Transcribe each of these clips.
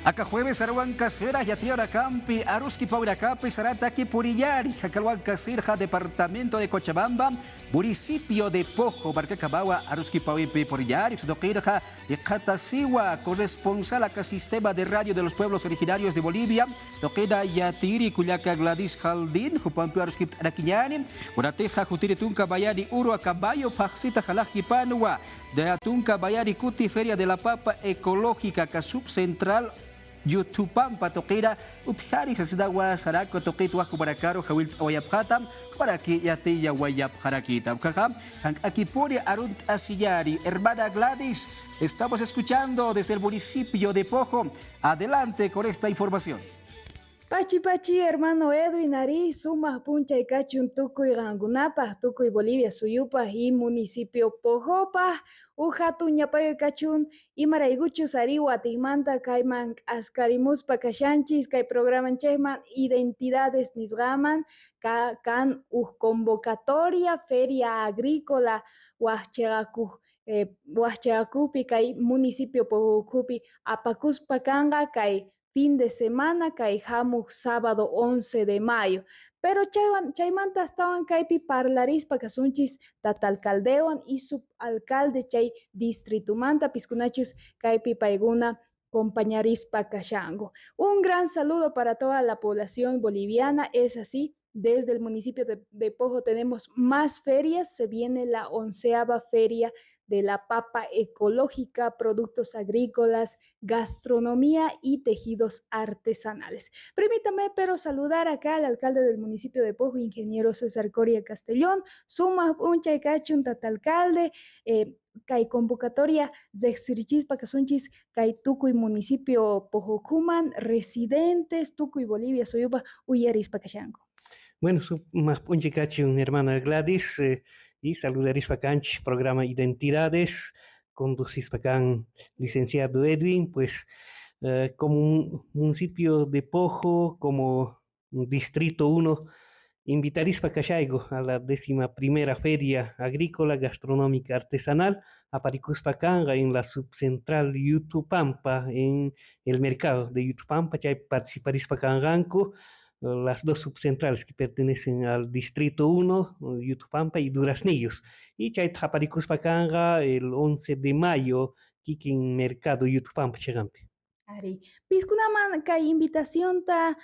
Acá jueves Arawan Casera, Yatiora Campi, Aruski Paura Capi, Sarataki Purillari, Jacalhuan Casirja, Departamento de Cochabamba, Municipio de Pojo, Barcacabawa, Aruski Pauipi Purillari, Xdoquirja, y Catasiwa, corresponsal acá Sistema de Radio de los Pueblos Originarios de Bolivia, Toqueda Yatiri, Cuyaca Gladys Jaldín, Jupampi Aruski Araquiñani, Urateja Jutiri Tunca Bayari, Uro a Caballo, Paxita Jalaki Panua, de Atunca Bayari Cuti, Feria de la Papa Ecológica, Casub Central, Yutupampa toquera uthari sasdawa sarako toqit wa kubarakaro hawil wayaphatam para que ya te ya wayap harakita kakam aquí pone Arunt Asillari. Hermana Gladys, estamos escuchando desde el municipio de Pojo. Adelante con esta información. Pachi pachi, hermano Edwin Ari, Sumas Puncha y Cachun Tucuy Gangunapa, Tucuy Bolivia, Suyupa y municipio Pojopa, Ujatu Ñapayo y Cachun, y Maraiguchu Sariwa, Tijmanta, Caiman, Ascarimus Pacachanchis, Kai Programan Chesman, Identidades Nisgaman, Can Convocatoria, Feria Agrícola, Huacheacupi, Kai Municipio Pojocupi, Apacus Kai fin de semana caijamos sábado 11 de mayo. Pero chaymanta estaban caipi parlarispa casunchis tatalcaldewan y subalcalde chay distritumanta piscunachus caipi paiguna compañarispa cachango. Un gran saludo para toda la población boliviana, es así. Desde el municipio de Pojo tenemos más ferias, se viene la 11ª feria de la papa ecológica, productos agrícolas, gastronomía y tejidos artesanales. Permítame, pero saludar acá al alcalde del municipio de Pojo, ingeniero César Coria Castellón, suma uncha y cachun tatalcalde, kai convocatoria zexirichispa casunchis kai tucuy municipio Pojocuman, residentes tucuy Bolivia soyuba uyarispa cachango. Bueno, más punchicachi, hermana Gladys, y saludaris vacanch, programa Identidades, conducis vacan licenciado Edwin, pues como un municipio de Pojo, como un distrito 1, invitaris vacachaigo a la 11ª Feria Agrícola, Gastronómica, Artesanal, a Paricuspacanga en la subcentral Yutupampa, en el mercado de Yutupampa, chay participaris vacanganco, las dos subcentrales que pertenecen al Distrito 1, Yutupampa y Duraznillos. Y Chaitjaparicus Pacanga el 11 de mayo, Kikin Mercado Yutupampa Chegampe. Ari, piskunaman kay invitación ta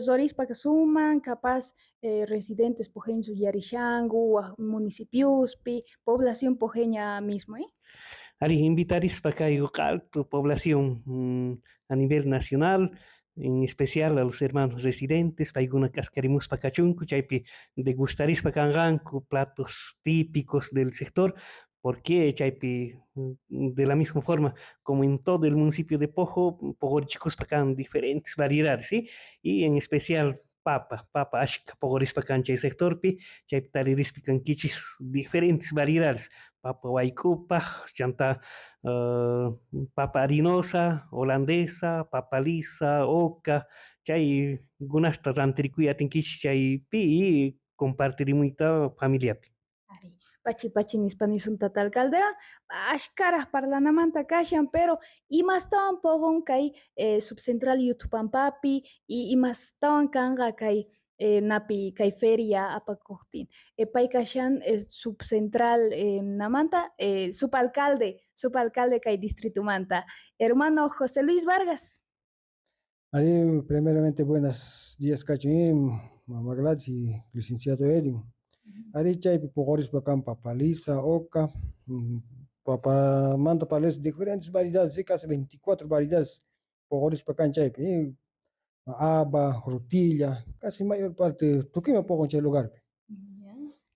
zorispa kasuman, capaz residentes pojensu yarishangu, municipiospi, población pojeña mismo, ¿eh? Ari, invitaris para alto población a nivel nacional, en especial a los hermanos residentes, paiguna cascarimus pacachuncu, chaypi degustaris pacangancu, platos típicos del sector, porque chaypi de la misma forma como en todo el municipio de Pojo, pogorichicus pacan diferentes variedades, ¿sí? Y en especial papa ashka pogoris pacan chay sectorpi, chaypi tariris pican kichis diferentes variedades, papa waikupa, chanta papa harinosa, holandesa, papa lisa, oca, chay gunasta rantirikuya tinkish chay pi compartirimuita familiapi. Ari, pachi nispanis tatal caldea, ashkaras parlanamanta kashan, pero imastawan pogon kay subcentral Yutupampapi y imastawan kanga kay napi kay feria apakuhtin. Pay kashan subcentral namanta subalcalde kay distrito manta. Hermano José Luis Vargas. Ahí, primeramente, buenos días, Cachín, Mamá Gladys y licenciado Edwin. Ahí, chay, pogoris bacán, papaliza, oca, papa, manta pales, diferentes variedades, sí, casi 24 variedades, pogoris bacán, chay, aba, rutilla, casi mayor parte, tuquima poco en ese lugar.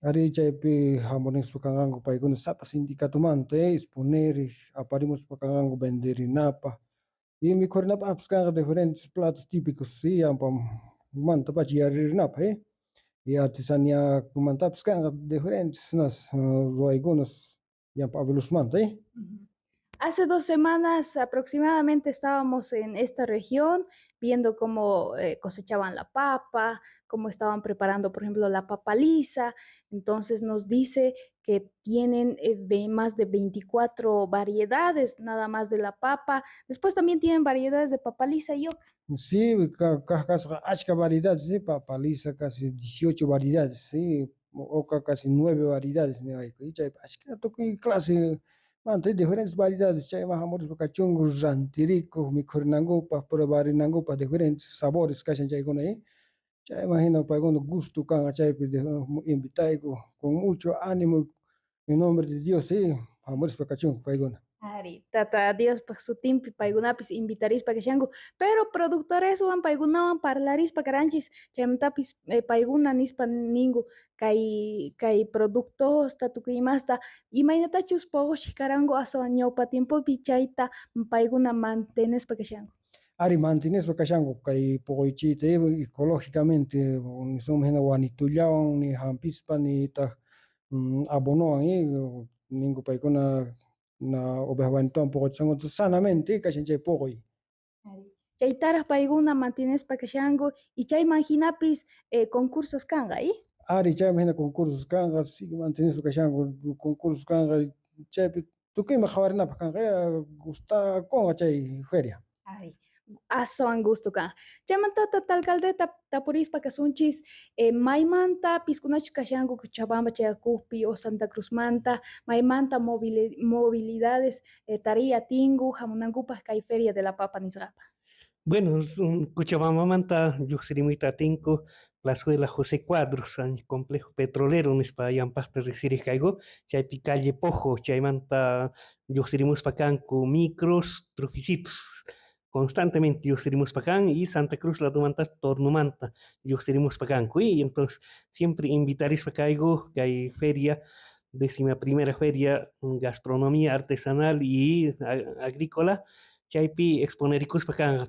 Ahí, chay, jamones bacán, paigunas, sapa sindicato mante, exponer, aparimos bacán, vender napa. Y mi cornapa apscanga diferentes platos típicos, sí, ampam manta pachi napa, y artesanía manta apscanga diferentes nas algunos y ampabelus manta, Hace 2 semanas aproximadamente estábamos en esta región viendo cómo cosechaban la papa, cómo estaban preparando, por ejemplo, la papa lisa. Entonces nos dice que tienen más de 24 variedades nada más de la papa. Después también tienen variedades de papa lisa y yuca. Sí, ashka variedades, sí, lisa casi 18 variedades, sí, oca casi 9 variedades, ne hay, y chay ashka toki clase, hay diferentes variedades, chay más amores pacachungus, rantirico, micornangopa, probarinangopa, diferentes sabores, cachan chay con ahí, chay imagino para con gusto, can chay, invitar con mucho ánimo, en nombre de Dios, sí, amores pacachung, paigona. Ari, tata Dios pa su timpi paigunapis invitaris pa kashangu, pero productores wan paigunawan parlaris pa karanchis, chamtapis paiguna nispa ningu kai productos tatukimasta imaynatachus pogosh karango aso ñawpa tiempo chayta paiguna mantenes pa kashangu. Ari mantienes kashango kay pogoychita ecológicamente ni somos hina wanitullawan ni hampispa ni ta abonoan ningo paykuna na oveja wanituwan pogoychango sanamente kashan chay pogoy. Ari. Chaytaras paiguna mantenes pa kashangu y chay manhinapis concursos kanga, ¿eh? Ari chay hina concursos kanga sí mantienes kashango concursos kanga chaypi tukima jawarinapa kanga gusta konga chay feria. Ay, aso angusto ka. Chamanta alcalde tapurispa kasunchis maymanta piskunachu kashangu Cochabamba chayakupi o Santa Cruz manta maymanta movilidades tarea tingu hamunangupas kay feria de la papa nisqapa. Bueno, Cochabamba manta yuxirimuita tinko Plazuela José Cuadros, complejo petrolero, nispa yampasta recibir caigo, chaypi calle Pojo, chaymanta yuxirimus pacanco micros, truficitos. Constantemente yuxirimus pacan y Santa Cruz la dumanta tornumanta yuxirimus pacanco. Y entonces siempre invitaris pa caigo que hay feria, 11ª feria gastronomía artesanal y agrícola, chaypi exponericus pacan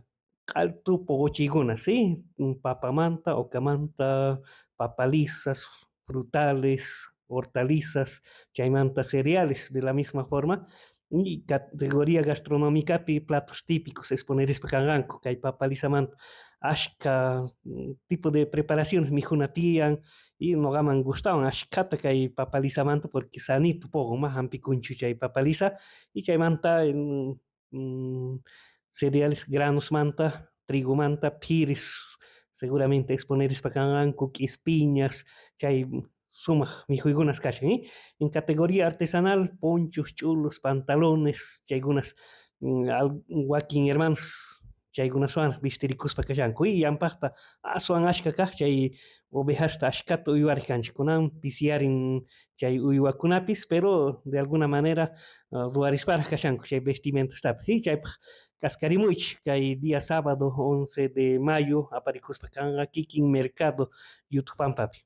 alto pogochiguna, ¿sí? Papamanta, ocamanta, papalizas, frutales, hortalizas, chaymanta, cereales, de la misma forma. Y categoría gastronómica, platos típicos, exponer espacanganco, que hay papalizamanta, ashka, tipo de preparaciones, mijunatian, y no gaman gustaban, ashkata que hay papalizamanta, porque sanito, poco más, ampicunchu, chay papaliza, y chaymanta, cereales, granos manta, trigo manta, piris, seguramente exponeris pacangan, cookies, piñas, chay suma, mi juigunas cachan, ¿eh? En categoría artesanal, ponchos, chulos, pantalones, chaygunas, guaquín hermanos, chaygunas suan, vistiricus pacachan, y ampasta, suan ashkaka, chay ovejasta ashkato uyuaricanch, kunan pisiarin chay uyuacunapis, pero de alguna manera, ruarispara cachanco, chay vestimentas tap, sí, chay Cascarimuich, que hay día sábado 11 de mayo, aparicuspa Kikin Mercado, YouTube papi.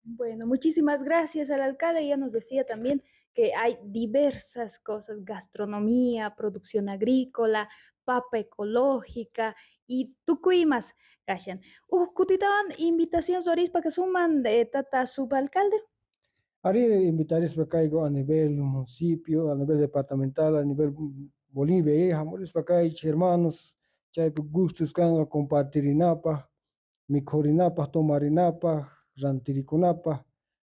Bueno, muchísimas gracias al alcalde. Ya nos decía también que hay diversas cosas, gastronomía, producción agrícola, papa ecológica y tucuimas, Kashan. Kutitawan invitación Soris para que suman de tata subalcalde. Ari invitaris caigo a nivel municipio, a nivel departamental, a nivel Bolivia, amores hermanos, chay gustos can compartir inapa, mikorinapa, tomarinapa, rantiricunapa,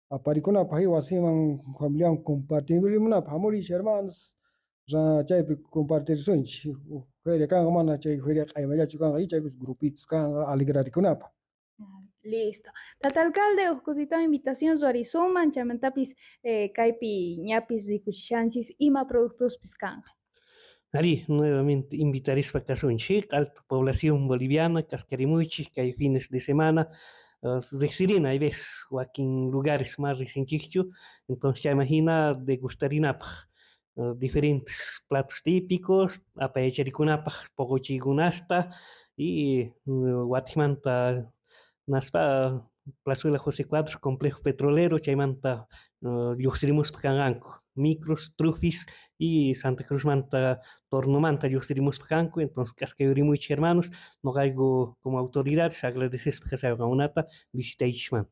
aparicunapa, hiwa siman familia compartir napa, amores hermanos, chay compartir sunch, feria can mana chay feria kaymayachu can chay grupitos can alegraricunapa. Listo. Tata alcalde, oscutita invitación su Arizona, chamentapis, caipi, ñapis, zicuchanchis, ima productos piscanga. Ari, nuevamente invitaréis para Casonchic, alta población boliviana, Cascarimuchi, que hay fines de semana, Rexirina, hay veces, o aquí en lugares más recinchichu, entonces ya imagina degustarinapa, diferentes platos típicos, apayacharikunapa, pogochigunasta, y Guatimanta, Naspa, Plazuela José Cuadros, complejo petrolero, Chaimanta, Yuxirimus Pacanganco, micros, trufis, y Santa Cruz Manta, Tornomanta, Yuxirimus Pacanco, entonces Cascayurimuich hermanos, no caigo como autoridades, agradeces que se haga una visita a Ishman.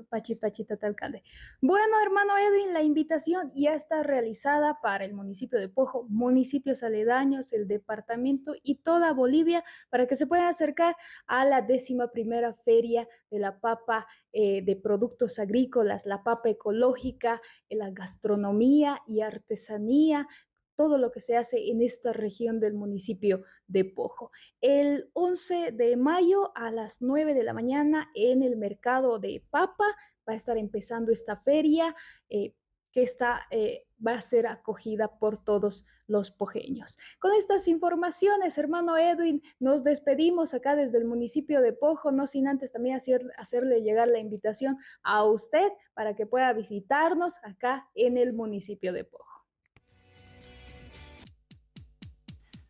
Pachita alcalde. Bueno, hermano Edwin, la invitación ya está realizada para el municipio de Pojo, municipios aledaños, el departamento y toda Bolivia para que se puedan acercar a la 11ª Feria de la Papa de Productos Agrícolas, la papa ecológica, la gastronomía y artesanía, todo lo que se hace en esta región del municipio de Pojo. El 11 de mayo a las 9 de la mañana en el mercado de papa va a estar empezando esta feria que va a ser acogida por todos los pojeños. Con estas informaciones, hermano Edwin, nos despedimos acá desde el municipio de Pojo, no sin antes también hacerle llegar la invitación a usted para que pueda visitarnos acá en el municipio de Pojo.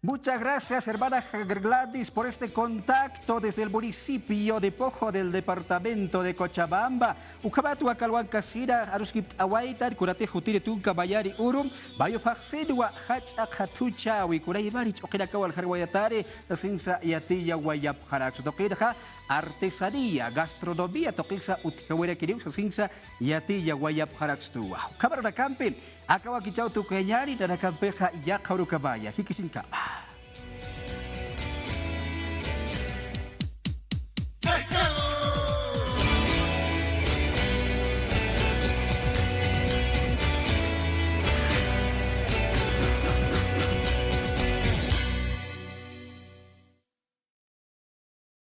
Muchas gracias, hermana Gladys, por este contacto desde el municipio de Pojo del departamento de Cochabamba. Ukabatu akalwan kasira aruskip awaitar kurate jutire tunka bayari urum bayo faksenwa hacha khatuchawi kurai bari chokira kawal harwayatare sinsa yatiya wayap harak sotokirha artesanía, gastronomía, toquisa utkawera kiriu sinsa yatiya wayap harak stua. Kabar na kampe akawa kichau tu kenyari na kampeha ya kabaya hikisin kaba.